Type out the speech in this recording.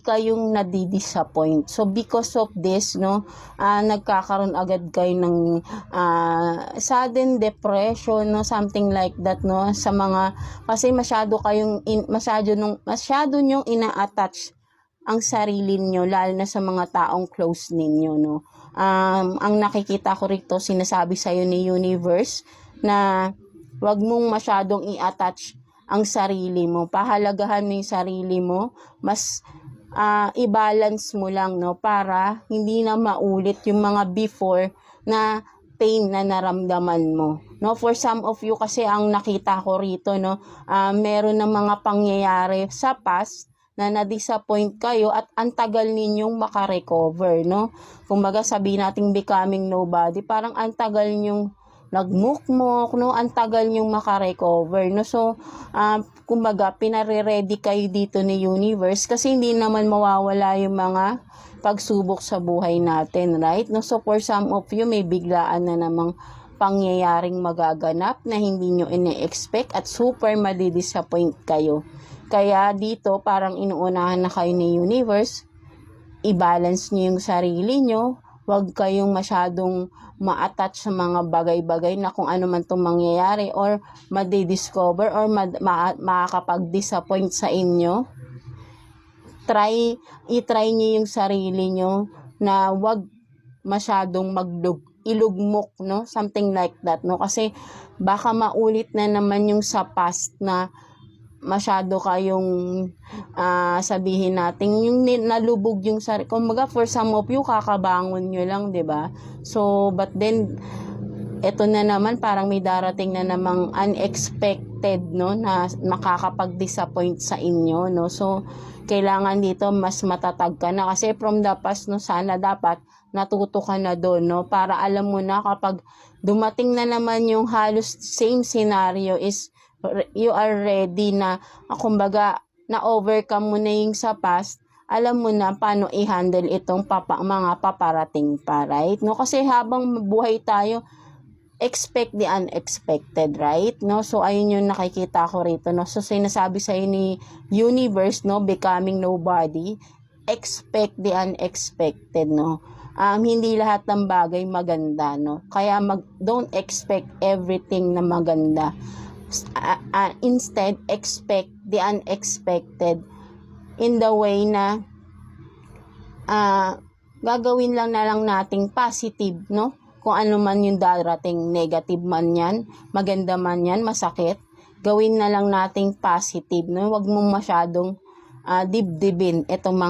kayong nadi-disappoint. So because of this, no, nagkakaroon agad kayo ng sudden depression, no, something like that, no, sa mga, kasi masyado nyong ina-attach ang sarili niyo, lalo na sa mga taong close ninyo, no. Ang nakikita ko rito, sinasabi sa iyo ni Universe na wag mong masyadong i-attach ang sarili mo. Pahalagahan mo yung sarili mo, mas i-balance mo lang, no, para hindi na maulit yung mga before na pain na naramdaman mo, no. For some of you kasi, ang nakita ko rito, no, meron ng mga pangyayari sa past na na-disappoint kayo at ang tagal ninyong makarecover, no. Kumbaga sabihin nating becoming nobody, parang ang tagal ninyong nagmukmok, no, ang tagal nyong makarecover, no. So kumbaga pinare-ready kayo dito ni Universe kasi hindi naman mawawala yung mga pagsubok sa buhay natin, right, no. So for some of you, may biglaan na namang pangyayaring magaganap na hindi nyo ine-expect at super madi-disappoint kayo. Kaya dito parang inuunahan na kayo ni Universe, i-balance nyo yung sarili nyo. Huwag kayong masyadong ma-attach sa mga bagay-bagay na kung ano man itong mangyayari or madi-discover or makakapag-disappoint sa inyo. I-try nyo yung sarili nyo na huwag masyadong ilugmok, no? Something like that, no? Kasi baka maulit na naman yung sa past na masyado kayong sabihin natin yung nalubog yung sarili. Kumbaga for some of you, kakabangon nyo lang, 'di ba? So but then eto na naman, parang may darating na namang unexpected, no, na makakapag-disappoint sa inyo, no. So kailangan dito mas matatag ka na kasi from the past, no, sana dapat natuto ka na doon, no, para alam mo na kapag dumating na naman yung halos same scenario is you are ready na, kumbaga, na-overcome mo na yung sa past, alam mo na paano i-handle itong mga paparating pa, right? No? Kasi habang buhay tayo, expect the unexpected, right? No? So, ayun yung nakikita ko rito, no? So, sinasabi sa ni Universe, no, becoming nobody, expect the unexpected, no? Hindi lahat ng bagay maganda, no? Kaya don't expect everything na maganda. Instead, expect the unexpected in the way na gagawin lang nating positive, no? Kung ano man yung darating, negative man yan, maganda man yan, masakit, gawin na lang nating positive, no? Huwag mong masyadong dibdibin itong mga